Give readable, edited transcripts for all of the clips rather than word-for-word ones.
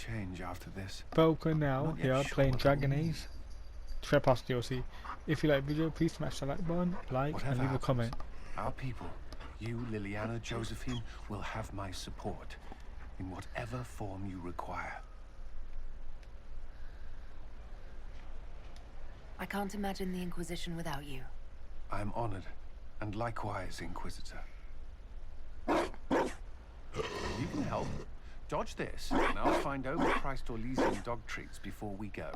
change after this. Broken now, Not yet here sure playing what Dragon that Age means. Trespasser DLC. If you like the video, please smash the like button, like, Whatever and leave a happens, comment. our people, you, Liliana, Josephine, will have my support in whatever form you require. I can't imagine the Inquisition without you. I'm honored, and likewise, Inquisitor. You can help. Dodge this, and I'll find overpriced Orlesian dog treats before we go.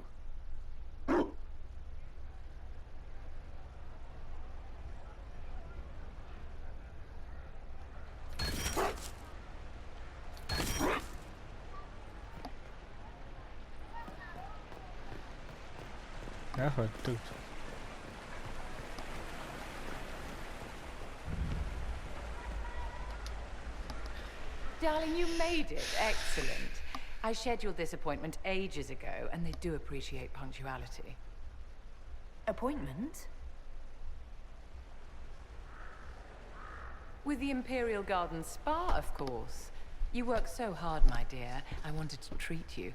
Ja, wat doet. Darling, you made it. Excellent. I scheduled this appointment ages ago, and they do appreciate punctuality. Appointment? With the Imperial Garden Spa, of course. You work so hard, my dear. I wanted to treat you.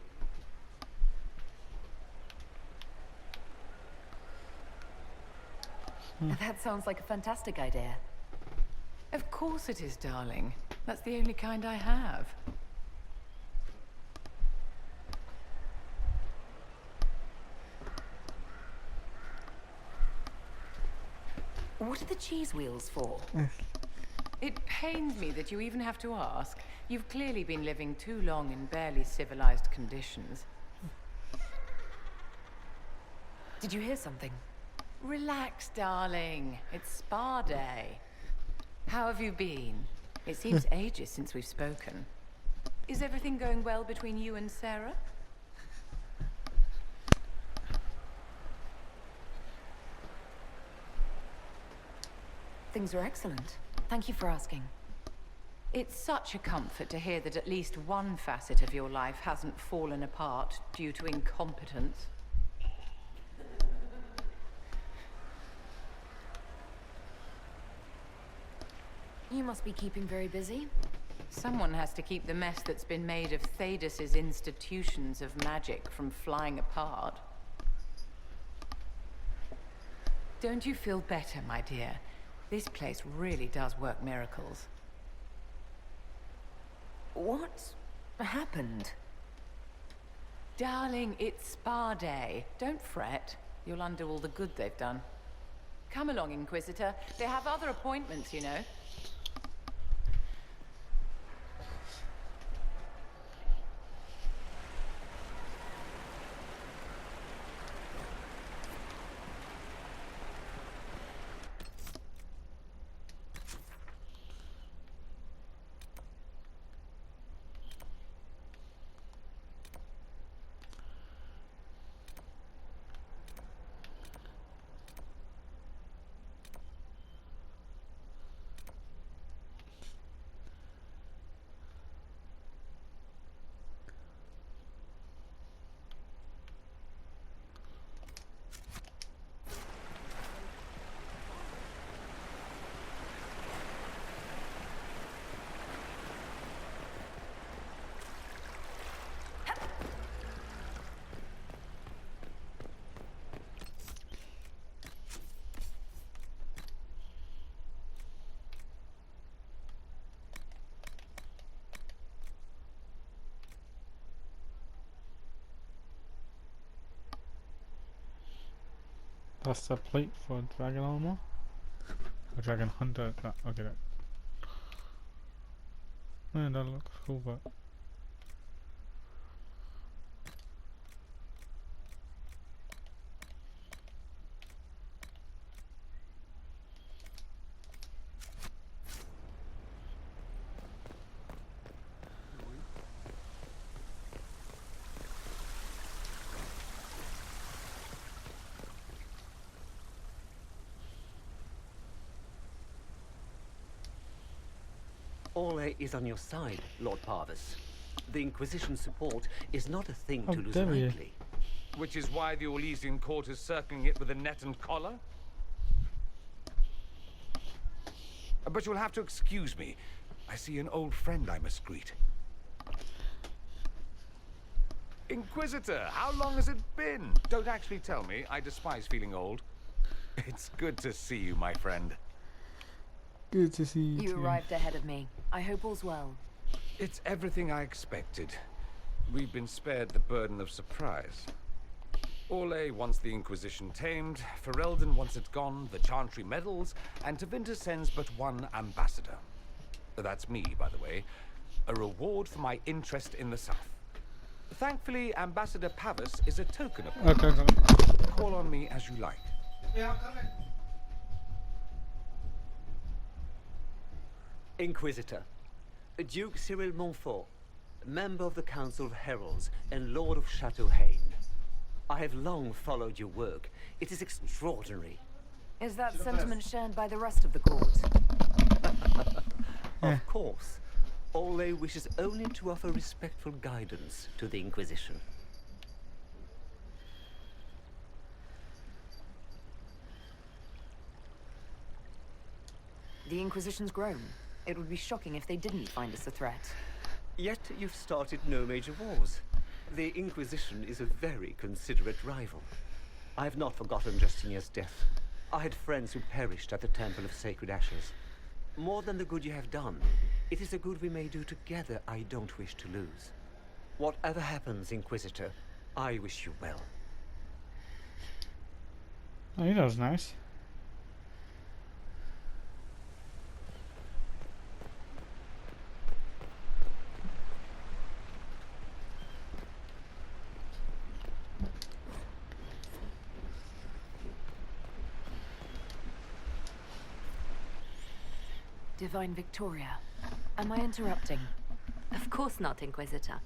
That sounds like a fantastic idea. Of course it is, darling. That's the only kind I have. What are the cheese wheels for? It pains me that you even have to ask. You've clearly been living too long in barely civilized conditions. Did you hear something? Relax, darling. It's spa day. How have you been? It seems ages since we've spoken. Is everything going well between you and Sarah? Things are excellent. Thank you for asking. It's such a comfort to hear that at least one facet of your life hasn't fallen apart due to incompetence. You must be keeping very busy. Someone has to keep the mess that's been made of Thaddeus's institutions of magic from flying apart. Don't you feel better, my dear? This place really does work miracles. What happened? Darling, it's spa day. Don't fret. You'll undo all the good they've done. Come along, Inquisitor. They have other appointments, you know. That's the plate for Dragon Armor. Or Dragon Hunter. I'll get it. Man, that looks cool, but. Orla is on your side, Lord Parvis. The Inquisition's support is not a thing to lose dare you. lightly. Which is why the Orlesian court is circling it with a net and collar? But you'll have to excuse me. I see an old friend I must greet. Inquisitor, how long has it been? Don't actually tell me. I despise feeling old. It's good to see you, my friend. Good to see you. You too. arrived ahead of me. I hope all's well. It's everything I expected. We've been spared the burden of surprise. Orlais wants the Inquisition tamed, Ferelden wants it gone, the Chantry meddles, and Tevinter sends but one ambassador. That's me, by the way. A reward for my interest in the South. Thankfully, Ambassador Pavis is a token of that. Okay. Call on me as you like. Inquisitor, Duke Cyril Montfort, member of the Council of Heralds and Lord of Chateau Haine. I have long followed your work. It is extraordinary. Is that sentiment shared by the rest of the court? Of course. Orlais wishes only to offer respectful guidance to the Inquisition. The Inquisition's grown. It would be shocking if they didn't find us a threat. Yet you've started no major wars. The Inquisition is a very considerate rival. I have not forgotten Justinian's death. I had friends who perished at the Temple of Sacred Ashes. More than the good you have done, it is a good we may do together I don't wish to lose. Whatever happens, Inquisitor, I wish you well. Oh, that was nice. Divine Victoria, am I interrupting? Of course not, Inquisitor.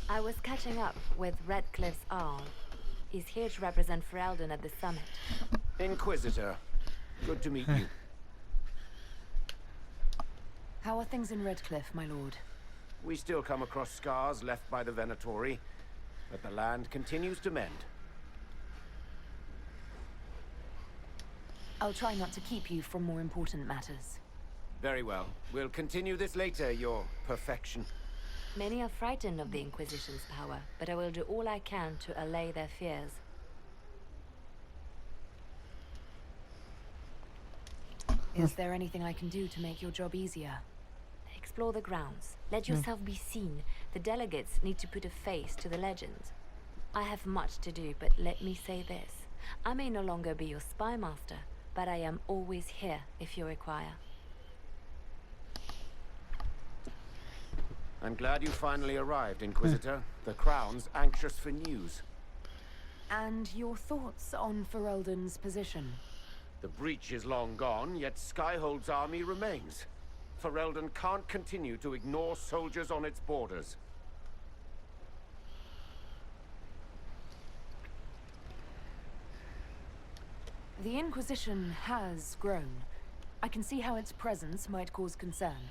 I was catching up with Redcliffe's Arl. He's here to represent Ferelden at the summit. Inquisitor, good to meet you. How are things in Redcliffe, my lord? We still come across scars left by the Venatori, but the land continues to mend. I'll try not to keep you from more important matters. Very well. We'll continue this later, your perfection. Many are frightened of the Inquisition's power, but I will do all I can to allay their fears. Is there anything I can do to make your job easier? Explore the grounds. Let yourself be seen. The delegates need to put a face to the legends. I have much to do, but let me say this. I may no longer be your spy master, but I am always here if you require. I'm glad you finally arrived, Inquisitor. The Crown's anxious for news. And your thoughts on Ferelden's position? The breach is long gone, yet Skyhold's army remains. Ferelden can't continue to ignore soldiers on its borders. The Inquisition has grown. I can see how its presence might cause concern.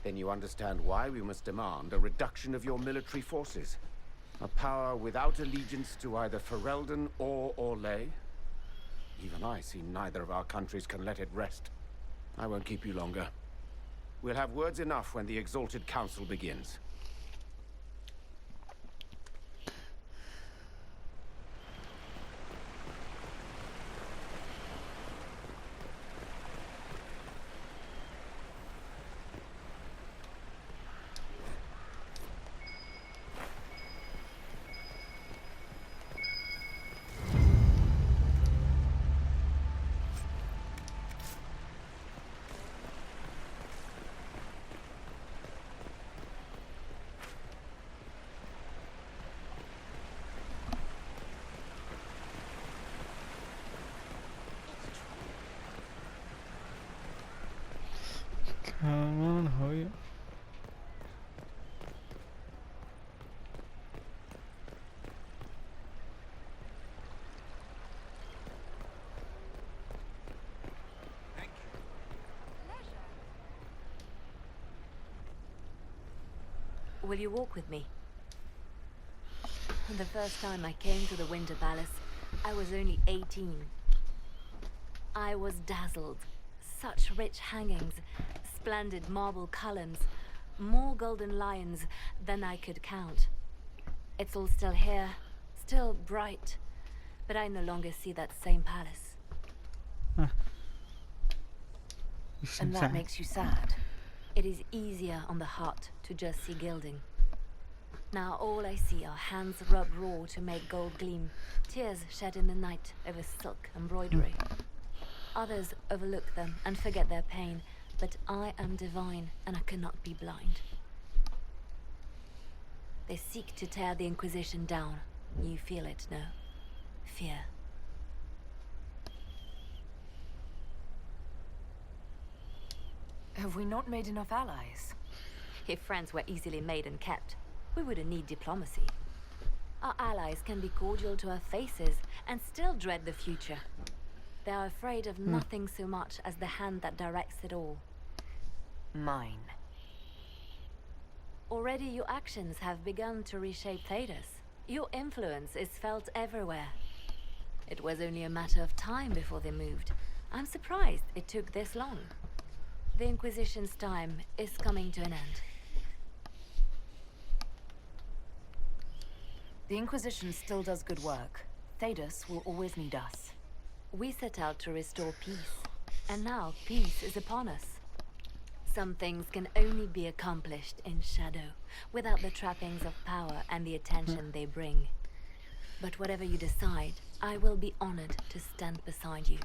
Then you understand why we must demand a reduction of your military forces. A power without allegiance to either Ferelden or Orlais. Even I see neither of our countries can let it rest. I won't keep you longer. We'll have words enough when the Exalted Council begins. Come on, hurry up. Will you walk with me? The first time I came to the Winter Palace, I was only 18. I was dazzled. Such rich hangings, splendid marble columns, more golden lions than I could count. It's all still here, still bright, but I no longer see that same palace. You seem And that sad. makes you sad. It is easier on the heart to just see gilding. Now all I see are hands rubbed raw to make gold gleam, tears shed in the night over silk embroidery. Others overlook them and forget their pain, but I am divine and I cannot be blind. They seek to tear the Inquisition down. You feel it, no? Fear. Have we not made enough allies? If friends were easily made and kept, we wouldn't need diplomacy. Our allies can be cordial to our faces and still dread the future. They are afraid of nothing so much as the hand that directs it all. Mine. Already your actions have begun to reshape Thedas. Your influence is felt everywhere. It was only a matter of time before they moved. I'm surprised it took this long. The Inquisition's time is coming to an end. The Inquisition still does good work. Thedas will always need us. We set out to restore peace, and now peace is upon us. Some things can only be accomplished in shadow, without the trappings of power and the attention they bring. But whatever you decide, I will be honored to stand beside you.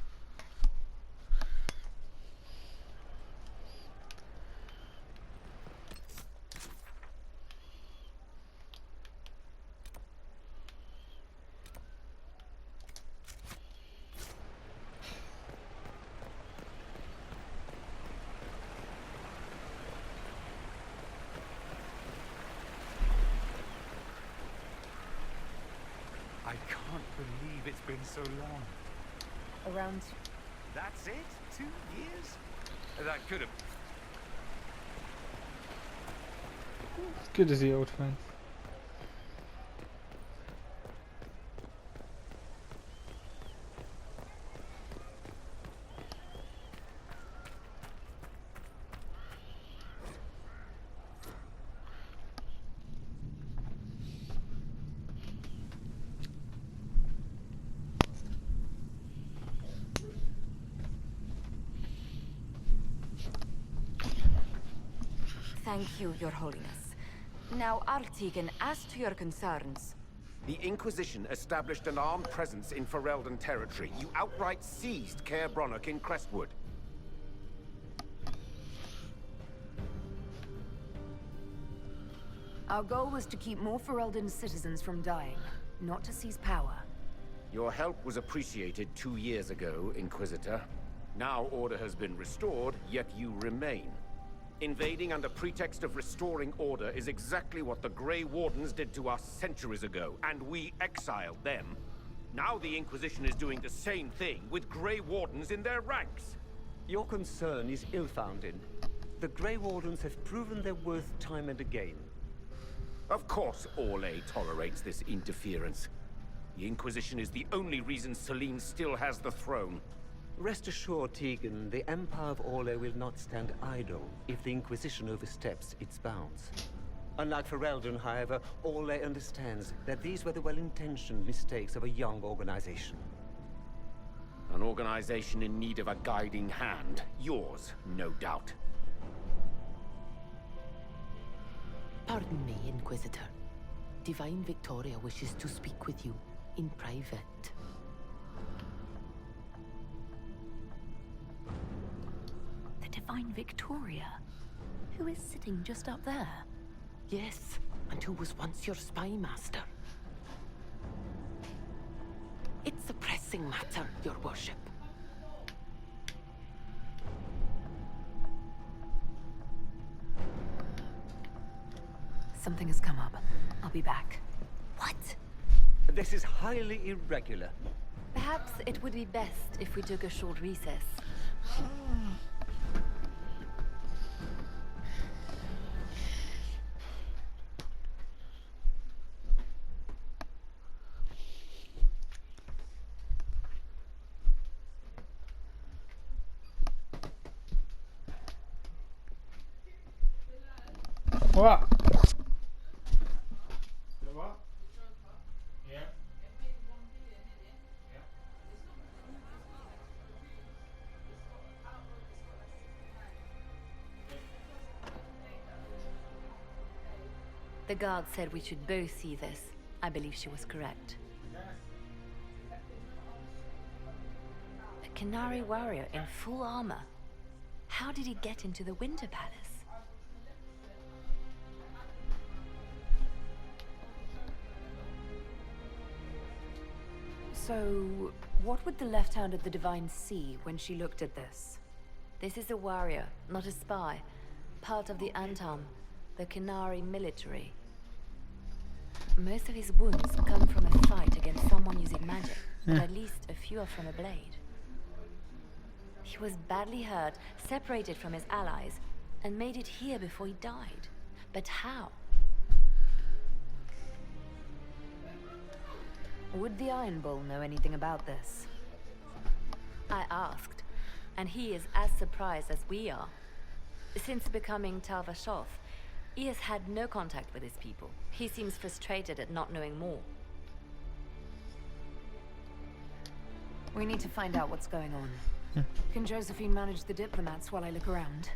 I can't believe it's been so long. Around... That's it? 2 years? That could have... It's good to see old friends. Thank you, Your Holiness. Now, Artigan, as to your concerns... The Inquisition established an armed presence in Ferelden territory. You outright seized Caer Bronach in Crestwood. Our goal was to keep more Ferelden citizens from dying, not to seize power. Your help was appreciated 2 years ago, Inquisitor. Now order has been restored, yet you remain. Invading under pretext of restoring order is exactly what the Grey Wardens did to us centuries ago, and we exiled them. Now the Inquisition is doing the same thing with Grey Wardens in their ranks. Your concern is ill-founded. The Grey Wardens have proven their worth time and again. Of course Orlais tolerates this interference. The Inquisition is the only reason Selene still has the throne. Rest assured, Tegan, the Empire of Orlais will not stand idle if the Inquisition oversteps its bounds. Unlike Ferelden, however, Orlais understands that these were the well-intentioned mistakes of a young organization. An organization in need of a guiding hand. Yours, no doubt. Pardon me, Inquisitor. Divine Victoria wishes to speak with you in private. The Divine Victoria? Who is sitting just up there? Yes, and who was once your spy master. It's a pressing matter, Your Worship. Something has come up. I'll be back. What? This is highly irregular. Perhaps it would be best if we took a short recess. What? What? The guard said we should both see this. I believe she was correct. A Canary warrior in full armor. How did he get into the Winter Palace? So, what would the left hand of the Divine see when she looked at this? This is a warrior, not a spy. Part of the Antam, the Canary military. Most of his wounds come from a fight against someone using magic, but at least a few are from a blade. He was badly hurt, separated from his allies, and made it here before he died. But how? Would the Iron Bull know anything about this? I asked, and he is as surprised as we are. Since becoming Talvashoth, he has had no contact with his people. He seems frustrated at not knowing more. We need to find out what's going on. Can Josephine manage the diplomats while I look around?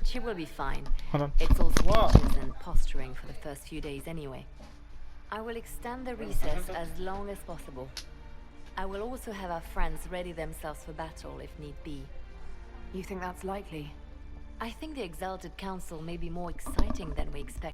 She will be fine. Hold on. It's all Wow. speeches and posturing for the first few days anyway. I will extend the recess as long as possible. I will also have our friends ready themselves for battle if need be. You think that's likely? I think the Exalted Council may be more exciting than we expect.